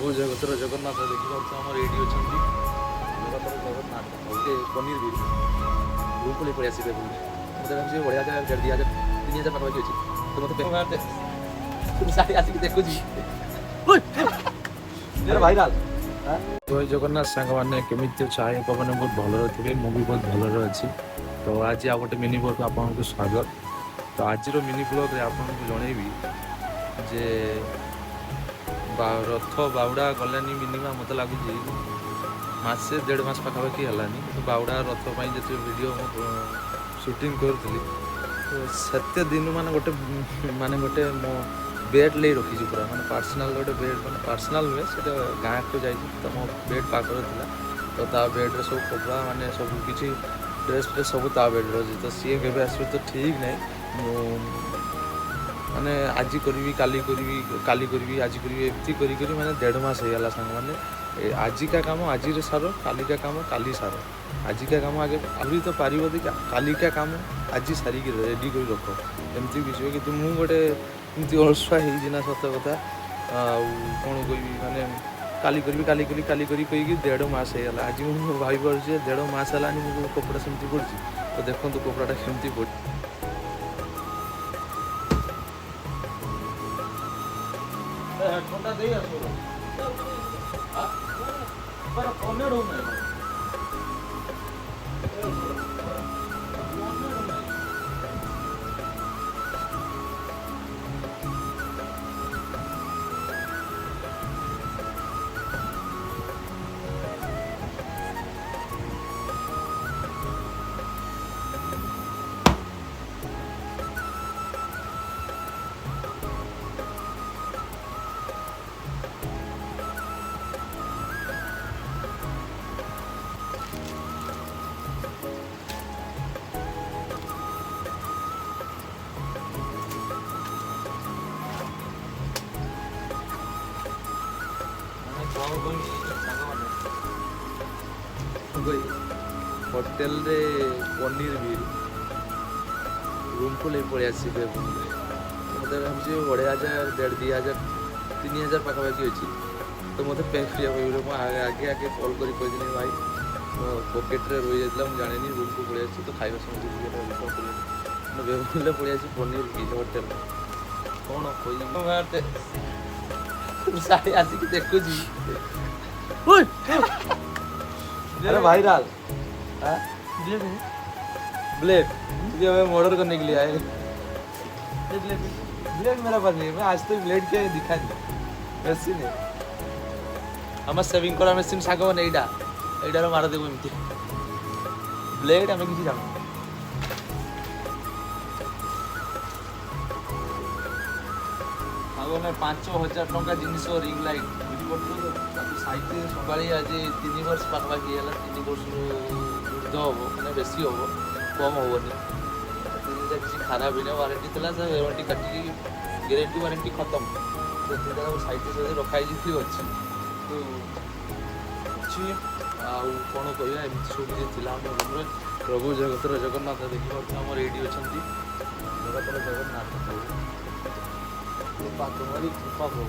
ଜଗତର ଜଗନ୍ନାଥ ଦେଖିପାରୁଛ ଆମର ଏଇଠି ଅଛନ୍ତି। ଜଗତର ଜଗନ୍ନାଥ ଗୋଟେ ପନିର ବି ରୁପଳି ପଳେଇ ଆସିବେ ବୋଲି ମୋତେ ଭାବୁଛି ବଢ଼ିଆ ଜାଗା 2,000 3,000 ପାଖାପାଖି ଅଛି। ତ ମୋତେ ସାରି ଆସିକି ଦେଖୁଛି ଭାଇରାଲ। ଜୟ ଜଗନ୍ନାଥ ସାଙ୍ଗମାନେ କେମିତି ଅଛ? ଆଇ ଆପଣମାନେ ବହୁତ ଭଲରେ ଥିବେ, ମୁଁ ବି ବହୁତ ଭଲରେ ଅଛି। ତ ଆଜି ଆଉ ଗୋଟେ ମିନି ବ୍ଲଗ୍ ଆପଣଙ୍କୁ ସ୍ୱାଗତ। ତ ଆଜିର ମିନି ବ୍ଲଗ୍ରେ ଆପଣଙ୍କୁ ଜଣେଇବି ଯେ ରଥ ବାହୁଡ଼ା ଗଲାନି ମିନିମମ୍ ମୋତେ ଲାଗୁଛି ମାସେ 1.5 ମାସ ପାଖାପାଖି ହେଲାନି। ବାହୁଡ଼ା ରଥ ପାଇଁ ଯେତେ ଭିଡ଼ିଓ ମୁଁ ସୁଟିଂ କରୁଥିଲି ସେତେ ଦିନ ମାନେ ଗୋଟେ ମୋ ବେଡ୍ ନେଇ ରଖିଛି ପୁରା ମାନେ ପର୍ସନାଲ୍ ଗୋଟେ ବେଡ୍ ମାନେ ପର୍ସନାଲ୍ ନୁହେଁ, ସେଇଟା ଗାଁକୁ ଯାଇଛି ତ ମୋ ବେଡ୍ ପାଖରେ ଥିଲା। ତ ତା ବେଡ଼୍ରେ ସବୁ କପଡ଼ା ମାନେ ସବୁ କିଛି ଡ୍ରେସ୍ ଫ୍ରେସ୍ ସବୁ ତା ବେଡ଼୍ରେ ଅଛି। ତ ସିଏ କେବେ ଆସିବ ତ ଠିକ୍ ନାହିଁ। ମୁଁ ମାନେ ଆଜି କରିବି କାଲି କରିବି ଆଜି କରିବି ଏମିତି କରି ମାନେ 1.5 ମାସ ହେଇଗଲା ସାଙ୍ଗମାନେ। ଆଜିକା କାମ ଆଜିରେ ସାର, କାଲିକା କାମ କାଲି ସାର। ଆଜିକା କାମ ଆଗେ ଆହୁରି ତ ପାରିବ ଦେଖିଆ, କାଲିକା କାମ ଆଜି ସାରିକି ରେଡ଼ି କରି ରଖ, ଏମିତି କିଛି। କିନ୍ତୁ ମୁଁ ଗୋଟେ ଏମିତି ଅଳସୁଆ ହେଇଛି ନା ସତ କଥା। ଆଉ କ'ଣ କହିବି ମାନେ କାଲି କରିବି କହିକି 1.5 ମାସ ହେଇଗଲା। ଆଜି ମୁଁ ଭାବିପାରୁଛି ଯେ 1.5 ମାସ ହେଲାନି ମୁଁ କପଡ଼ା ସେମିତି ପଡ଼ିଛି। ତ ଦେଖନ୍ତୁ କପଡ଼ାଟା କେମିତି ପଡ଼ିଛି। ହେଡ଼ଫୋନ୍ଟା ଦେଇ ଆସ କନେଡ଼ ହଉନାହିଁ। ହୋଟେଲରେ ପନିର ବି ରୁମ୍କୁ ନେଇ ପଳେଇ ଆସିବେ ମୋତେ ଭାବୁଛି 2,500 2,000 3,000 ପାଖାପାଖି ଅଛି। ତ ମୋତେ ପେ କରିବାକୁ ପଡ଼ିବ। ମୁଁ ଆଗେ କଲ୍ କରି କହିଥିଲି ଭାଇ ମୋ ପକେଟ୍ରେ ରହିଯାଇଥିଲା, ମୁଁ ଜାଣିନି, ରୁମ୍କୁ ପଳେଇ ଆସିଛି। ତ ଖାଇବା ସମୟ ବେବୁଲେ ପଳେଇ ଆସିଛି ପନିର ବି ହୋଟେଲ। କ'ଣ କହିବି ସାରି ଆସିକି ଦେଖୁଛି भाईराल ब्लेड जो मैं ऑर्डर करने के लिए आए। ब्लेड मेरा पास नहीं है, मैं आज तक ब्लेड के दिखा नहीं। वैसे नहीं हमारे सेविंग करा मशीन सागो नहीं डा एडार मार देबो एमती ब्लेड हमें किसी जानो आगो मैं 5,000 टंका जिनिस रिंग लाइट बुझी पड़तो ताकू साइते सकाळी आज 3 वर्ष पाखपाखी है 3 वर्ष ऊर्ध हम मैंने बेसी हम कम हेनी। किसी खराब ही नहीं, वारंटी थी वारंटी काटिकी गारंटी वारंटी खत्म। तो साइट रखाई अच्छी तो अच्छी आउ कौन कह सब किसी थी रूम्रे। प्रभु जगतर जगन्नाथ देखिए आमर ये जगतर जगन्नाथ कृपा तुम्हारी कृपा हो।